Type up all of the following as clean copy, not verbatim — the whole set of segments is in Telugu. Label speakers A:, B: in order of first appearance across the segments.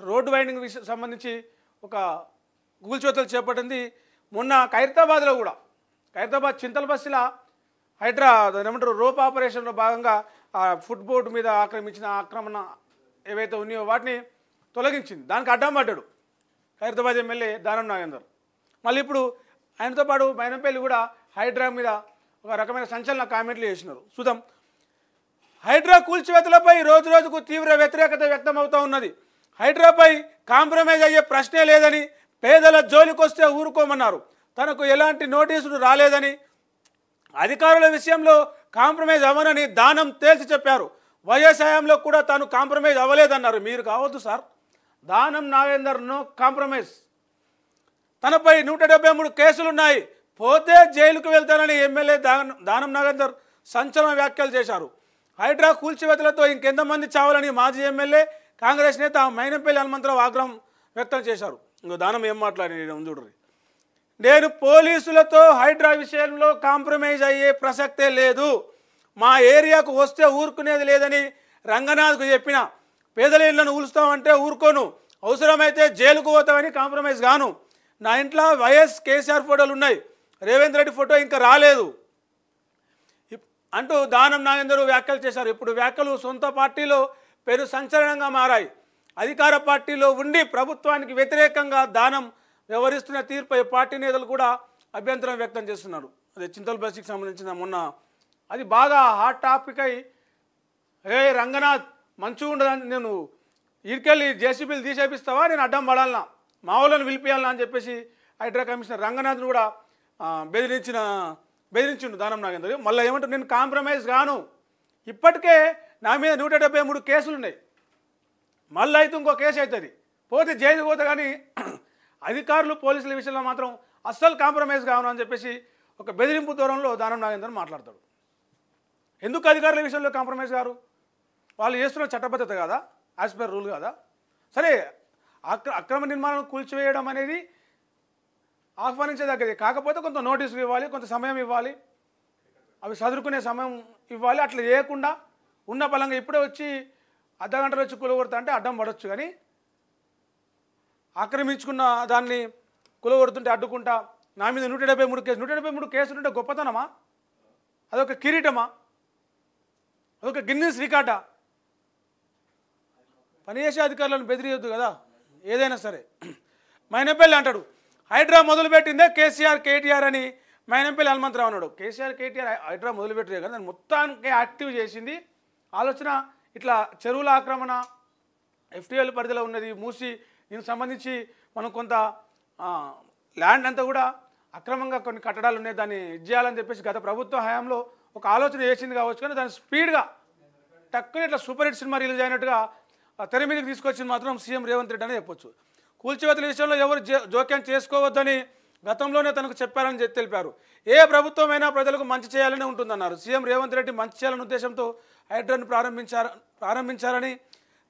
A: రోడ్డు వైండింగ్ సంబంధించి ఒక కూల్చివేతలు చేపట్టింది. మొన్న ఖైరతాబాద్లో కూడా ఖైరతాబాద్ చింతల బస్సుల హైడ్రా ఏమంటారు రోప్ ఆపరేషన్లో భాగంగా ఆ ఫుట్ బోర్డు మీద ఆక్రమించిన ఆక్రమణ ఏవైతే ఉన్నాయో వాటిని తొలగించింది. దానికి అడ్డం పడ్డాడు ఖైరతాబాద్ ఎమ్మెల్యే దానం నాగేందర్. మళ్ళీ ఇప్పుడు ఆయనతో పాటు మైనంపల్లి కూడా హైడ్రా మీద ఒక రకమైన సంచలన కామెంట్లు చేసినారు. చూద్దాం. హైడ్రా కూల్చివేతలపై రోజు రోజుకు తీవ్ర వ్యతిరేకత వ్యక్తమవుతూ ఉన్నది. హైడ్రాపై కాంప్రమైజ్ అయ్యే ప్రశ్నే లేదని, పేదల జోలికొస్తే ఊరుకోమన్నారు. తనకు ఎలాంటి నోటీసులు రాలేదని, అధికారుల విషయంలో కాంప్రమైజ్ అవ్వనని దానం తేల్చి చెప్పారు. వైఎస్ హయాంలో కూడా తాను కాంప్రమైజ్ అవ్వలేదన్నారు. మీరు కావద్దు sir. Danam Nagender no compromise. తనపై 173 కేసులున్నాయి, పోతే జైలుకు వెళ్తానని ఎమ్మెల్యే దానం నాగేందర్ సంచలన వ్యాఖ్యలు చేశారు. హైడ్రా కూల్చివేతలతో ఇంకెంతమంది చావాలని మాజీ ఎమ్మెల్యే కాంగ్రెస్ నేత మైనంపల్లి హనుమంతరావు ఆగ్రహం వ్యక్తం చేశారు. ఇంకో దానం ఏం మాట్లాడి చూడరు. నేను పోలీసులతో హైడ్రా విషయంలో కాంప్రమైజ్ అయ్యే ప్రసక్తే లేదు. మా ఏరియాకు వస్తే ఊరుకునేది లేదని రంగనాథ్కు చెప్పిన. పేదల ఇళ్లను ఊలుస్తామంటే ఊరుకోను, అవసరమైతే జైలుకు పోతామని కాంప్రమైజ్ గాను. నా ఇంట్లో వైఎస్ కేసీఆర్ ఫోటోలు ఉన్నాయి, రేవంత్ రెడ్డి ఫోటో ఇంకా రాలేదు అంటూ దానం నాగేందర్ వ్యాఖ్యలు చేశారు. ఇప్పుడు వ్యాఖ్యలు సొంత పార్టీలో పెను సంచలనంగా మారాయి. అధికార పార్టీలో ఉండి ప్రభుత్వానికి వ్యతిరేకంగా దానం వ్యవహరిస్తున్న తీరుపై పార్టీ నేతలు కూడా అభ్యంతరం వ్యక్తం చేస్తున్నారు. అదే చింతల బస్సుకి సంబంధించిన మొన్న అది బాగా హాట్ టాపిక్ అయి, రంగనాథ్ మంచిగా ఉండదని, నేను ఇరికెళ్ళి జేసీబీలు తీసేపిస్తావా, నేను అడ్డం పడాలన్నా, మా వాళ్ళని పిలిపియాలన్నా అని చెప్పేసి హైడ్రా కమిషనర్ రంగనాథ్ను కూడా బెదిరించిండు దానం నాగేందర్. మళ్ళీ ఏమంటారు, నేను కాంప్రమైజ్ గాను, ఇప్పటికే నా మీద 173 కేసులు ఉన్నాయి, మళ్ళీ అయితే ఇంకో కేసు అవుతుంది, పోతే జైలు పోతే. కానీ అధికారులు పోలీసుల విషయంలో మాత్రం అస్సలు కాంప్రమైజ్ కాను అని చెప్పేసి ఒక బెదిరింపు దూరంలో దానం నాగేందర్ మాట్లాడతాడు. ఎందుకు అధికారుల విషయంలో కాంప్రమైజ్ గారు? వాళ్ళు చేస్తున్న చట్టబద్ధత కాదా, యాజ్ పర్ రూల్ కాదా? సరే, అక్రమ నిర్మాణాలను కూల్చివేయడం అనేది ఆహ్వానించేదగ్గది, కాకపోతే కొంత నోటీసులు ఇవ్వాలి, కొంత సమయం ఇవ్వాలి, అవి చదువుకునే సమయం ఇవ్వాలి. అట్లా చేయకుండా ఉన్న బలంగా ఇప్పుడే వచ్చి అర్ధగంటలో వచ్చి కూలగొడతా అంటే అడ్డం పడవచ్చు. కానీ ఆక్రమించుకున్న దాన్ని కూలగొడుతుంటే అడ్డుకుంటా, నా మీద 173 కేసులు ఉంటే గొప్పతనమా? అదొక కిరీటమా? అదొక గిన్నెస్ రికార్డా? పనిచేసే అధికారులను బెదిరియొద్దు కదా ఏదైనా సరే. మైనంపల్లి అంటాడు, హైడ్రా మొదలుపెట్టిందే కేసీఆర్ కేటీఆర్ అని మైనంపల్లి హనుమంతరావు అన్నాడు. కేసీఆర్ కేటీఆర్ హైడ్రా మొదలుపెట్టారు కదా, దాన్ని మొత్తానికి యాక్టివ్ చేసింది ఆలోచన. ఇట్లా చెరువుల ఆక్రమణ ఎఫ్టీఎల్ పరిధిలో ఉన్నది మూసి, దీనికి సంబంధించి మనం కొంత ల్యాండ్ అంతా కూడా అక్రమంగా కొన్ని కట్టడాలు ఉన్నాయి, దాన్ని ఇచ్చేయాలని చెప్పేసి గత ప్రభుత్వ హయాంలో ఒక ఆలోచన చేసింది కావచ్చు. కానీ దాన్ని స్పీడ్గా టక్కుని ఇట్లా సూపర్ హిట్ సినిమా రిలీజ్ అయినట్టుగా తెర మీదకి తీసుకొచ్చింది మాత్రం సీఎం రేవంత్ రెడ్డి అని చెప్పొచ్చు. కూల్చివేతల విషయంలో ఎవరు జోక్యం చేసుకోవద్దని గతంలోనే తనకు చెప్పారని తెలిపారు. ఏ ప్రభుత్వమైనా ప్రజలకు మంచి చేయాలని ఉంటుందన్నారు. సీఎం రేవంత్ రెడ్డి మంచి చేయాలనే ఉద్దేశంతో హైడ్రాను ప్రారంభించారని,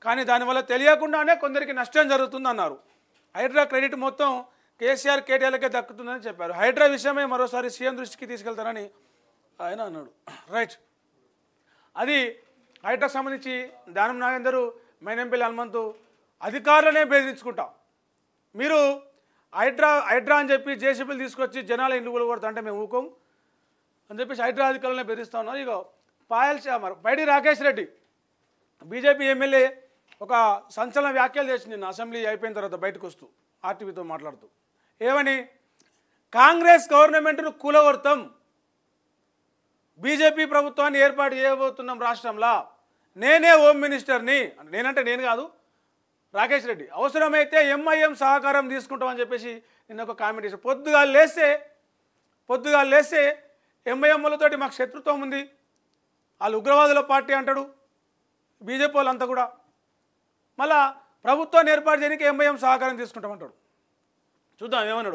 A: కానీ దానివల్ల తెలియకుండానే కొందరికి నష్టం జరుగుతుందన్నారు. హైడ్రా క్రెడిట్ మొత్తం కేసీఆర్ కేటీఆర్లకే దక్కుతుందని చెప్పారు. హైడ్రా విషయమే మరోసారి సీఎం దృష్టికి తీసుకెళ్తారని ఆయన అన్నాడు. రైట్, అది హైడ్రాకు సంబంధించి దానం నాగేందర్ మైనంపల్లి హనుమంతు అధికారులనే బెదిరించుకుంటాం, మీరు హైడ్రా అని చెప్పి జేసీబీలు తీసుకొచ్చి జనాల ఇండ్లు కూలగొడతా అంటే మేము ఊకోం అని చెప్పేసి హైడ్రా అధికారులనే బెదిరిస్తూ ఉన్నారు. ఇక పైడి రాకేష్ రెడ్డి బీజేపీ ఎమ్మెల్యే ఒక సంచలన వ్యాఖ్యలు చేసింది నిన్న అసెంబ్లీ అయిపోయిన తర్వాత బయటకు వస్తూ ఆర్టీవీతో మాట్లాడుతూ. ఏమని? కాంగ్రెస్ గవర్నమెంట్ను కూలగొడతాం, బీజేపీ ప్రభుత్వాన్ని ఏర్పాటు చేయబోతున్నాం రాష్ట్రంలో, నేనే హోమ్ మినిస్టర్ని, నేనంటే నేను కాదు రాకేష్ రెడ్డి, అవసరమైతే ఎంఐఎం సహకారం తీసుకుంటామని చెప్పేసి నిన్న ఒక కామెంట్ చేశారు. పొద్దుగా లేస్తే ఎంఐఎంలతోటి మాకు శత్రుత్వం ఉంది, వాళ్ళు ఉగ్రవాదుల పార్టీ అంటాడు బీజేపీ వాళ్ళంతా కూడా, మళ్ళా ప్రభుత్వాన్ని ఏర్పాటు చేయడానికి ఎంఐఎం సహకారం తీసుకుంటామంటాడు. చూద్దాం ఏమన్నాడు.